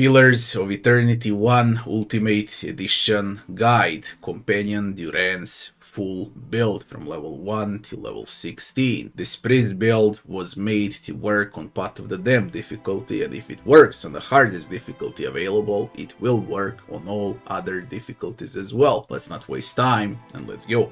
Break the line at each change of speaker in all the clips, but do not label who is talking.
Pillars of Eternity 1 Ultimate Edition Guide Companion Durance full build from level 1 to level 16. This priest build was made to work on Pot of the Damned difficulty, and if it works on the hardest difficulty available, it will work on all other difficulties as well. Let's not waste time and let's go.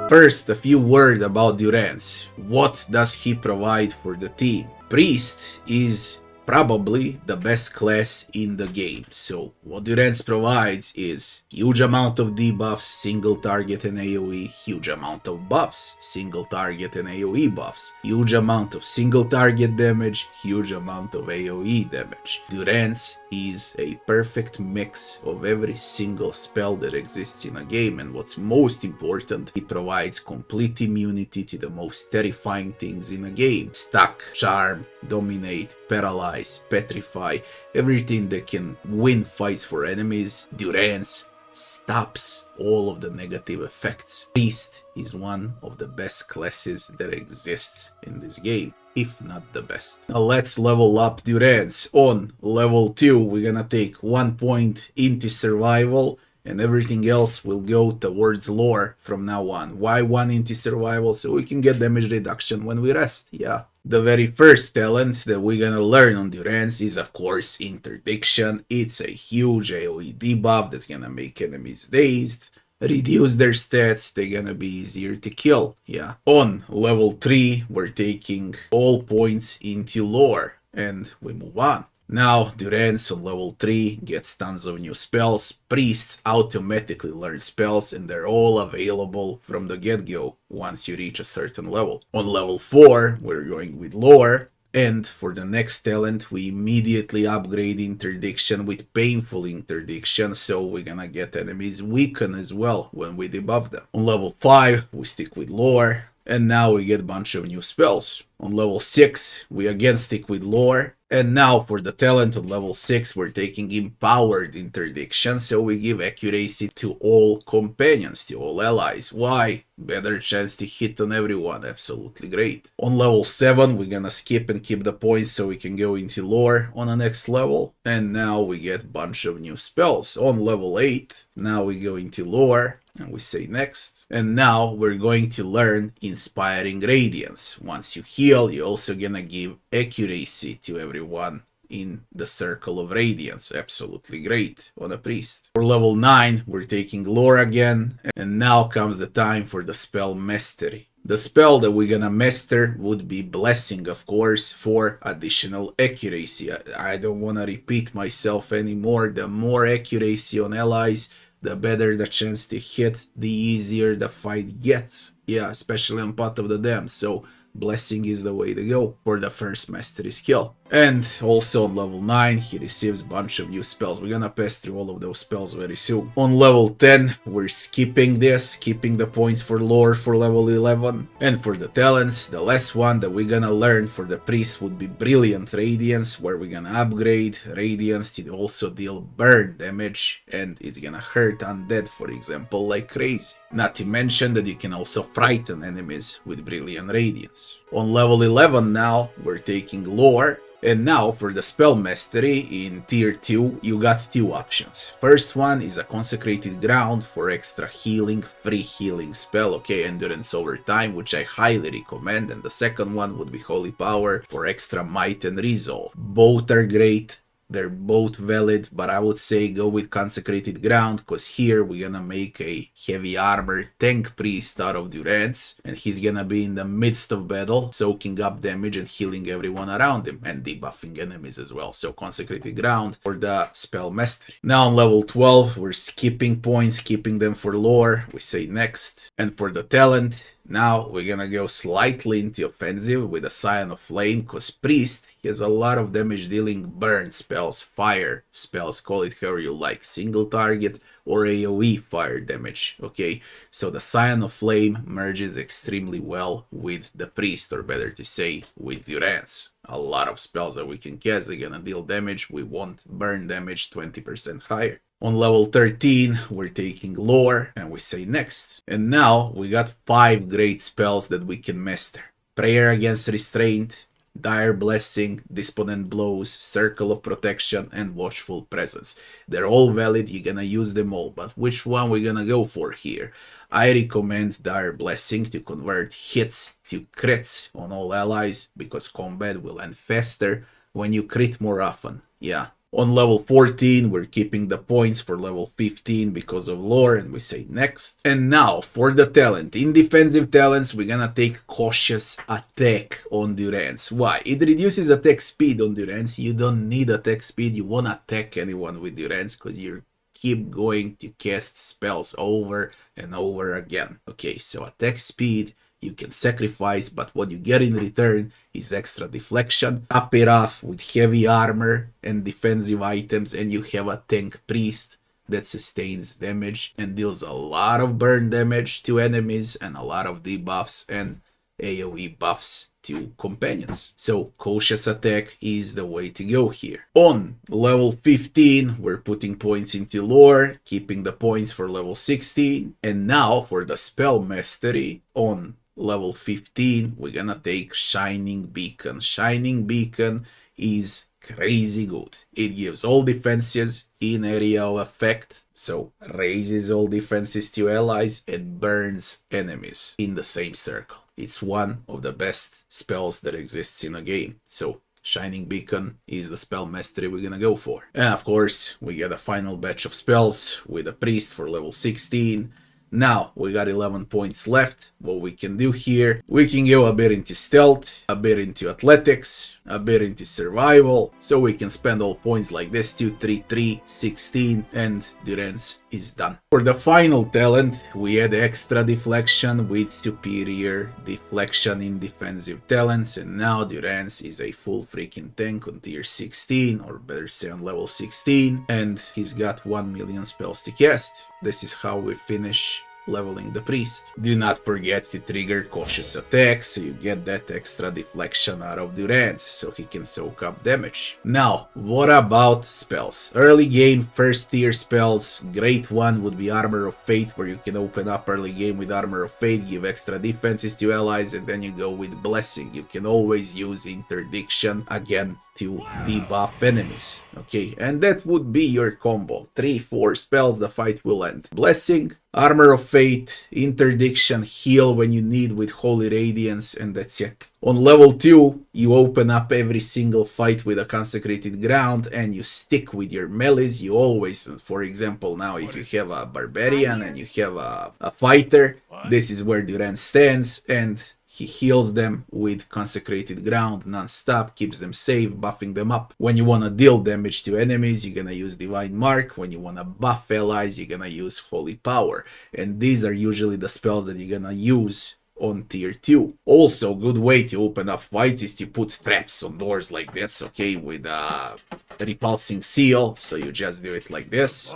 First, a few words about Durance. What does he provide for the team? Priest is probably the best class in the game. So what Durance provides is huge amount of debuffs, single target and AoE, huge amount of buffs, single target and AoE buffs, huge amount of single target damage, huge amount of AoE damage. Durance is a perfect mix of every single spell that exists in a game, and what's most important, he provides complete immunity to the most terrifying things in a game. Stuck, charm, dominate, paralyze, petrify, everything that can win fights for enemies. Durance stops all of the negative effects. Priest is one of the best classes that exists in this game, if not the best. Now let's level up Durance. On level 2 we're gonna take 1 point into survival, and everything else will go towards lore from now on. Why 1 into survival? So we can get damage reduction when we rest, yeah. The very first talent that we're gonna learn on Durance is of course Interdiction. It's a huge AoE debuff that's gonna make enemies dazed, reduce their stats, they're gonna be easier to kill, yeah. On level 3 we're taking all points into lore, and we move on. Now, Durance on level 3 gets tons of new spells. Priests automatically learn spells, and they're all available from the get-go once you reach a certain level. On level 4, we're going with lore, and for the next talent, we immediately upgrade Interdiction with Painful Interdiction, so we're gonna get enemies weaken as well when we debuff them. On level 5, we stick with lore, and now we get a bunch of new spells. On level 6, we again stick with lore. And now for the talent on level 6, we're taking Empowered Interdiction, so we give accuracy to all companions, to all allies. Why? Better chance to hit on everyone, absolutely great. On level 7, we're gonna skip and keep the points so we can go into lore on the next level. And now we get a bunch of new spells. On level 8, now we go into lore. And we say next. And now we're going to learn Inspiring Radiance. Once you heal, you're also gonna give accuracy to everyone in the Circle of Radiance. Absolutely great on a priest. For level 9, we're taking lore again. And now comes the time for the spell Mastery. The spell that we're gonna master would be Blessing, of course, for additional accuracy. I don't wanna repeat myself anymore. The more accuracy on allies, the better the chance to hit, the easier the fight gets. Yeah, especially on Pot of the Damned. So Blessing is the way to go for the first mastery skill. And also on level 9, he receives a bunch of new spells. We're gonna pass through all of those spells very soon. On level 10, we're skipping the points for lore for level 11. And for the talents, the last one that we're gonna learn for the priest would be Brilliant Radiance, where we're gonna upgrade Radiance to also deal burn damage, and it's gonna hurt undead, for example, like crazy. Not to mention that you can also frighten enemies with Brilliant Radiance. On level 11 now, we're taking lore. And now for the spell mastery in tier 2, you got 2 options. First one is a Consecrated Ground for extra healing, free healing spell, okay, endurance over time, which I highly recommend. And the second one would be Holy Power for extra might and resolve. Both are great. They're both valid, but I would say go with Consecrated Ground, because here we're gonna make a heavy armor tank priest out of Durance, and he's gonna be in the midst of battle, soaking up damage and healing everyone around him, and debuffing enemies as well. So Consecrated Ground for the spell mastery. Now on level 12, we're skipping points, keeping them for lore. We say next. And for the talent, Now we're gonna go slightly into offensive with a Scion of Flame, cause Priest has a lot of damage dealing burn spells, fire spells, call it however you like, single target or AoE fire damage, okay? So the Scion of Flame merges extremely well with the Priest, or better to say, with Durance. A lot of spells that we can cast, they're gonna deal damage, we want burn damage 20% higher. On level 13, we're taking lore, and we say next. And now, we got 5 great spells that we can master. Prayer against Restraint, Dire Blessing, Disponent Blows, Circle of Protection, and Watchful Presence. They're all valid, you're gonna use them all, but which one we're gonna go for here? I recommend Dire Blessing to convert hits to crits on all allies, because combat will end faster when you crit more often. Yeah. On level 14, we're keeping the points for level 15 because of lore, and we say next. And now, for the talent. In defensive talents, we're gonna take Cautious Attack on Durance. Why? It reduces attack speed on Durance. You don't need attack speed, you won't attack anyone with Durance, because you keep going to cast spells over and over again. Okay, so attack speed, you can sacrifice, but what you get in return is extra deflection. Top it off with heavy armor and defensive items, and you have a tank priest that sustains damage and deals a lot of burn damage to enemies and a lot of debuffs and AoE buffs to companions. So Cautious Attack is the way to go here. On level 15, we're putting points into lore, keeping the points for level 16. And now for the spell mastery, on level 15, we're gonna take Shining Beacon. Shining Beacon is crazy good. It gives all defenses in area of effect, so raises all defenses to allies and burns enemies in the same circle. It's one of the best spells that exists in a game. So Shining Beacon is the spell mastery we're gonna go for. And of course, we get a final batch of spells with a priest for level 16. Now, we got 11 points left. What we can do here, we can go a bit into stealth, a bit into athletics, a bit into survival. So we can spend all points like this, 2, 3, 3, 16, and Durance is done. For the final talent, we add extra deflection with superior deflection in defensive talents. And now Durance is a full freaking tank on tier 16, or better say on level 16. And he's got 1 million spells to cast. This is how we finish leveling the priest. Do not forget to trigger Cautious Attack, so you get that extra deflection out of Durance, so he can soak up damage. Now, what about spells? Early game, first tier spells, great one would be Armor of Fate, where you can open up early game with Armor of Fate, give extra defenses to allies, and then you go with Blessing. You can always use Interdiction, again, to debuff enemies, okay? And that would be your combo. 3-4 spells, the fight will end. Blessing, Armor of Fate, Interdiction, heal when you need with Holy Radiance, and that's it. On level 2, you open up every single fight with a Consecrated Ground, and you stick with your melees. You always, for example, now if you have a Barbarian and you have a Fighter, this is where Durance stands, and he heals them with Consecrated Ground non-stop, keeps them safe, buffing them up. When you want to deal damage to enemies, you're gonna use Divine Mark. When you want to buff allies, you're gonna use Holy Power. And these are usually the spells that you're gonna use on tier 2. Also, good way to open up fights is to put traps on doors like this, okay, with a repulsing seal. So you just do it like this.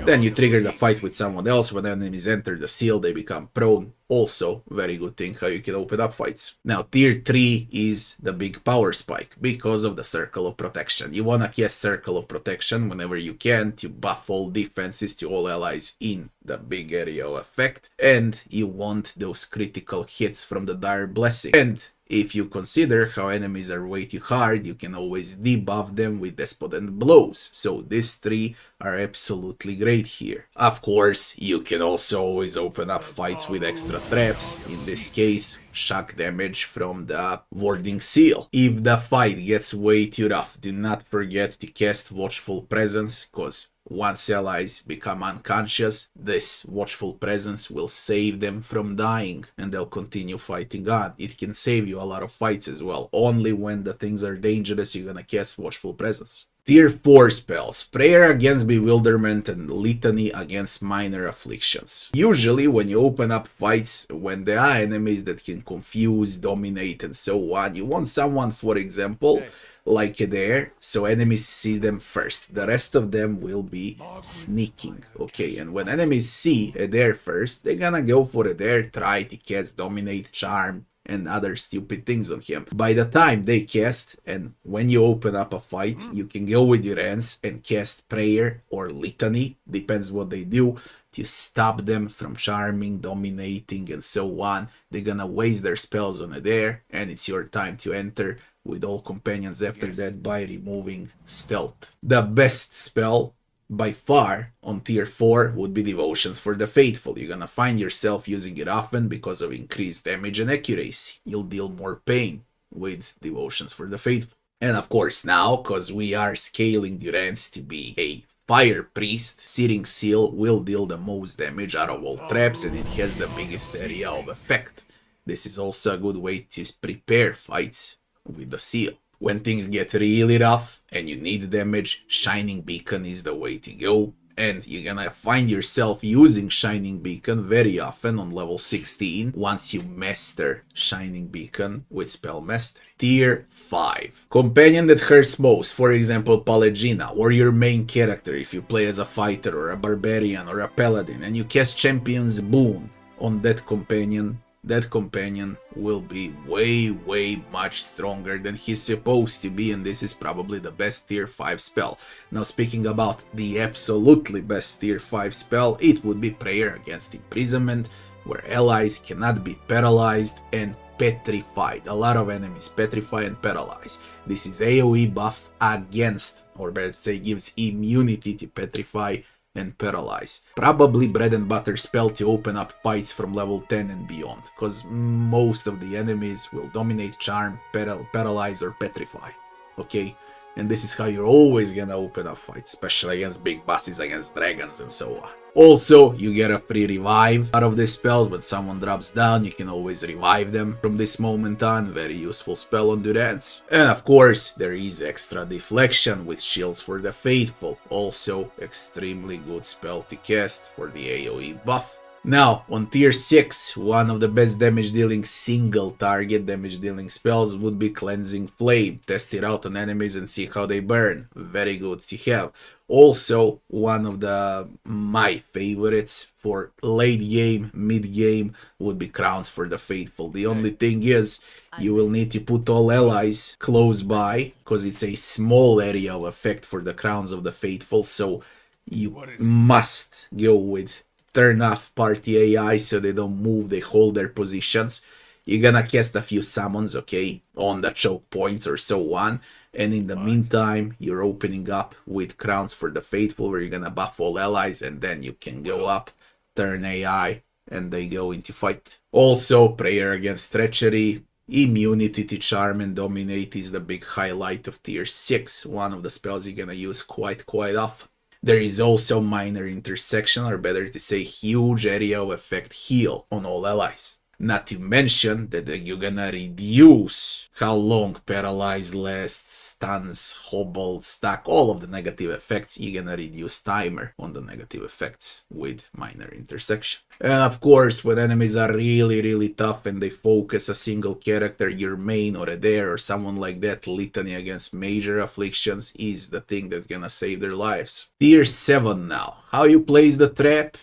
Then you trigger the fight with someone else. When enemies enter the seal, they become prone. Also, very good thing how you can open up fights. Now, tier 3 is the big power spike because of the Circle of Protection. You wanna cast Circle of Protection whenever you can to buff all defenses to all allies in the big area of effect. And you want those critical hits from the Dire Blessing. And if you consider how enemies are way too hard, you can always debuff them with Despotent Blows. So these 3 are absolutely great here. Of course, you can also always open up fights with extra traps. In this case, shock damage from the Warding Seal. If the fight gets way too rough, do not forget to cast Watchful Presence, cause once allies become unconscious, this Watchful Presence will save them from dying, and they'll continue fighting on. It can save you a lot of fights as well. Only when the things are dangerous, you're gonna cast Watchful Presence. Tier 4 spells. Prayer against Bewilderment and Litany against Minor Afflictions. Usually when you open up fights, when there are enemies that can confuse, dominate and so on, you want someone, for example, like Adair, so enemies see them first. The rest of them will be sneaking, okay? And when enemies see Adair first, they're gonna go for Adair, try to cast Dominate, Charm, and other stupid things on him. By the time they cast, and when you open up a fight, you can go with Durance and cast Prayer or Litany, depends what they do, to stop them from charming, dominating, and so on. They're gonna waste their spells on Adair, and it's your time to enter with all companions after that by removing Stealth. The best spell by far on tier 4 would be Devotions for the Faithful. You're gonna find yourself using it often because of increased damage and accuracy. You'll deal more pain with Devotions for the Faithful. And of course now, because we are scaling Durance to be a Fire Priest, Searing Seal will deal the most damage out of all traps and it has the biggest area of effect. This is also a good way to prepare fights with the seal. When things get really rough and you need damage, Shining Beacon is the way to go. And you're gonna find yourself using Shining Beacon very often on level 16 once you master Shining Beacon with Spell Mastery. Tier 5. Companion that hurts most, for example Pallegina, or your main character if you play as a fighter or a barbarian or a paladin and you cast Champion's Boon on that companion will be way much stronger than he's supposed to be, and this is probably the best tier 5 spell. Now speaking about the absolutely best tier 5 spell, it would be Prayer against Imprisonment, where allies cannot be paralyzed and petrified. A lot of enemies petrify and paralyze. This is AoE buff against, or better to say gives immunity to petrify and paralyze. Probably bread and butter spell to open up fights from level 10 and beyond, because most of the enemies will dominate, charm, paralyze or petrify, okay? And this is how you're always gonna open up fights, especially against big bosses, against dragons and so on. Also, you get a free revive out of this spell. When someone drops down, you can always revive them from this moment on. Very useful spell on Durance. And of course, there is extra deflection with Shields for the Faithful. Also, extremely good spell to cast for the AoE buff. Now, on tier 6, one of the best damage dealing single target damage dealing spells would be Cleansing Flame. Test it out on enemies and see how they burn. Very good to have. Also, one of my favorites for late game, mid game would be Crowns for the Faithful. The only thing is, you will need to put all allies close by, because it's a small area of effect for the Crowns of the Faithful, so you must go with turn off party AI so they don't move, they hold their positions. You're gonna cast a few summons, okay, on the choke points or so on. And in the meantime, you're opening up with Crowns for the Faithful, where you're gonna buff all allies, and then you can go up, turn AI, and they go into fight. Also, Prayer against Treachery. Immunity to Charm and Dominate is the big highlight of tier 6. One of the spells you're gonna use quite often. There is also Minor Intersection, or better to say huge area of effect heal on all allies. Not to mention that you're gonna reduce how long Paralyze lasts, stuns, hobble, stack, all of the negative effects. You're gonna reduce timer on the negative effects with Minor Intersection. And of course, when enemies are really tough and they focus a single character, your main or a dare or someone like that, Litany against Major Afflictions is the thing that's gonna save their lives. Tier 7 now. How you place the trap?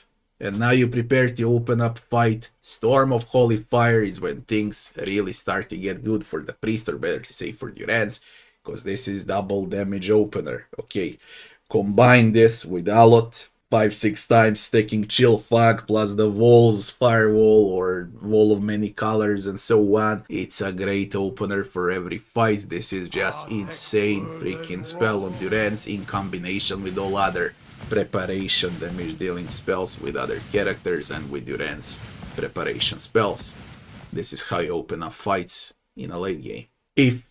And now you prepare to open up fight. Storm of Holy Fire is when things really start to get good for the priest, or better to say for Durance, because this is double damage opener. Okay, combine this with Alot, 5-6 times stacking Chill Fog plus the walls, firewall or wall of many colors and so on. It's a great opener for every fight. This is just insane freaking spell on Durance in combination with all other preparation damage dealing spells with other characters and with Durance preparation spells. This is how you open up fights in a late game. If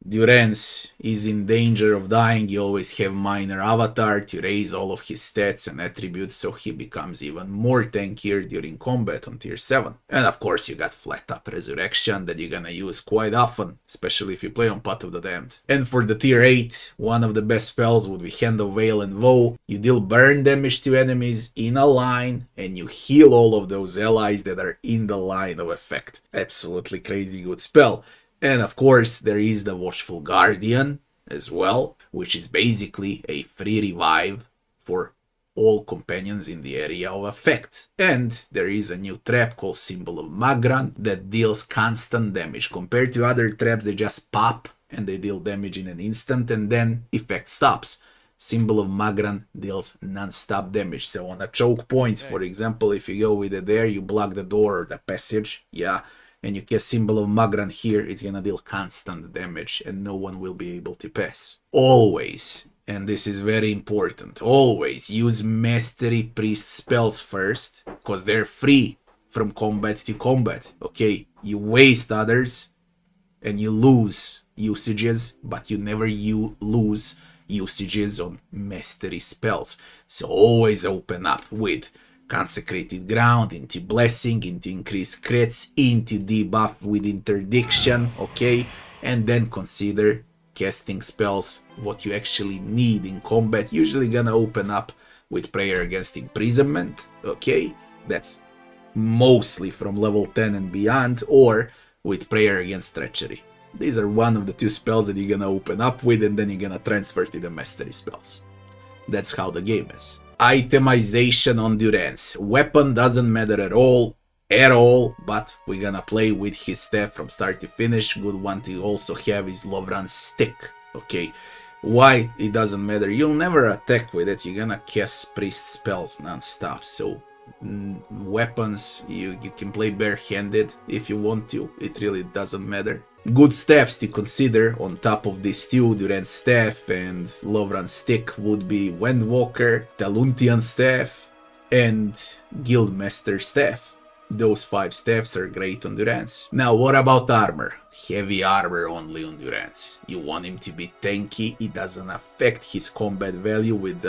Durance is in danger of dying, you always have minor avatar to raise all of his stats and attributes, so he becomes even more tankier during combat on tier 7. And of course you got flat up resurrection that you're gonna use quite often, especially if you play on Pot of the Damned. And for the tier 8, one of the best spells would be Hand of Veil and Woe. You deal burn damage to enemies in a line, and you heal all of those allies that are in the line of effect. Absolutely crazy good spell. And of course, there is the Watchful Guardian as well, which is basically a free revive for all companions in the area of effect. And there is a new trap called Symbol of Magran that deals constant damage. Compared to other traps, they just pop and they deal damage in an instant and then effect stops. Symbol of Magran deals non-stop damage. So on a choke points, for example, if you go with it there, you block the door or the passage, yeah, and you cast Symbol of Magran here, it's gonna deal constant damage and no one will be able to pass. Always, and this is very important, always use Mastery Priest spells first, because they're free from combat to combat, okay? You waste others and you lose usages, but you never lose usages on Mastery spells. So always open up with Consecrated Ground, into Blessing, into Increased Crits, into Debuff with Interdiction, okay? And then consider casting spells what you actually need in combat. Usually gonna open up with Prayer Against Imprisonment, okay? That's mostly from level 10 and beyond, or with Prayer Against Treachery. These are one of the two spells that you're gonna open up with, and then you're gonna transfer to the Mastery spells. That's how the game is. Itemization on Durance. Weapon doesn't matter at all, but we're gonna play with his staff from start to finish. Good one to also have is Lovran's stick, okay? Why it doesn't matter? You'll never attack with it, you're gonna cast priest spells non-stop, so weapons, you can play barehanded if you want to, it really doesn't matter. Good staffs to consider on top of these two, Durance staff and Lovran's stick, would be Wendwalker, Taluntian staff, and Guildmaster staff. Those 5 staffs are great on Durance. Now what about armor? Heavy armor only on Durance. You want him to be tanky, it doesn't affect his combat value with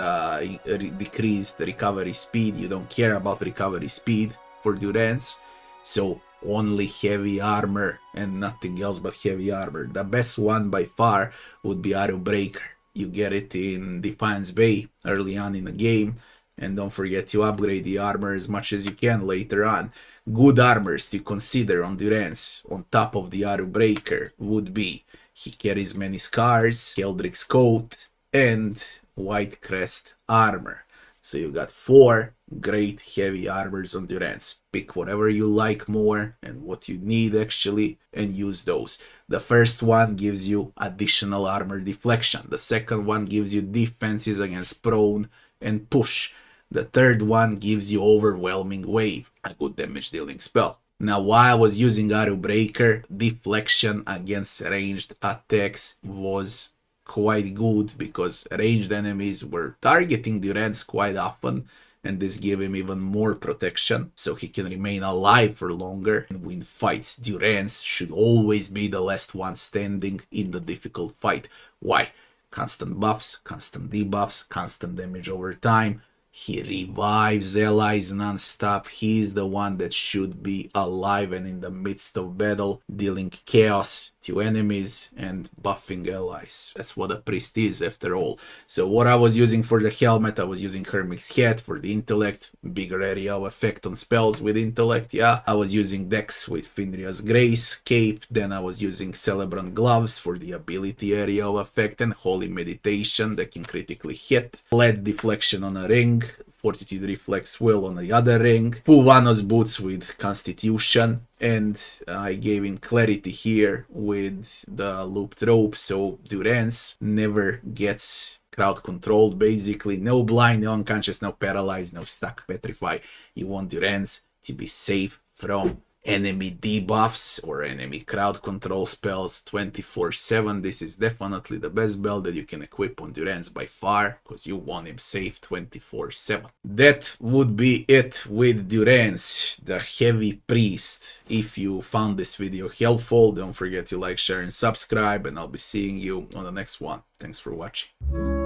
decreased recovery speed. You don't care about recovery speed for Durance, so only heavy armor and nothing else but heavy armor. The best one by far would be Arrow Breaker. You get it in Defiance Bay early on in the game, and don't forget to upgrade the armor as much as you can later on. Good armors to consider on Durance on top of the Arrow Breaker would be he carries many scars, Keldrick's coat, and White Crest armor. So you got 4 great heavy armors on Durance. Pick whatever you like more and what you need actually and use those. The first one gives you additional armor deflection. The second one gives you defenses against prone and push. The third one gives you overwhelming wave, a good damage dealing spell. Now while I was using Arrow Breaker, deflection against ranged attacks was quite good because ranged enemies were targeting Durance quite often, and this gave him even more protection so he can remain alive for longer and win fights. Durance should always be the last one standing in the difficult fight. Why? Constant buffs, constant debuffs, constant damage over time. He revives allies non-stop. He is the one that should be alive and in the midst of battle, dealing chaos to enemies and buffing allies. That's what a priest is after all. So what I was using for the helmet, I was using Hermic's Hat for the intellect, bigger area of effect on spells with intellect, yeah. I was using Dex with Finria's Grace, Cape, then I was using Celebrant Gloves for the ability area of effect, and Holy Meditation that can critically hit. Lead Deflection on a ring, Fortitude Reflex Will on the other ring, Pulvanos Boots with Constitution, and I gave him Clarity here with the Looped Rope, so Durance never gets crowd controlled basically. No blind, no unconscious, no paralyzed, no stuck, petrify. You want Durance to be safe from enemy debuffs or enemy crowd control spells 24/7. This is definitely the best build that you can equip on Durance by far, because you want him safe 24/7. That would be it with Durance, the heavy priest. If you found this video helpful, don't forget to like, share and subscribe, and I'll be seeing you on the next one. Thanks for watching.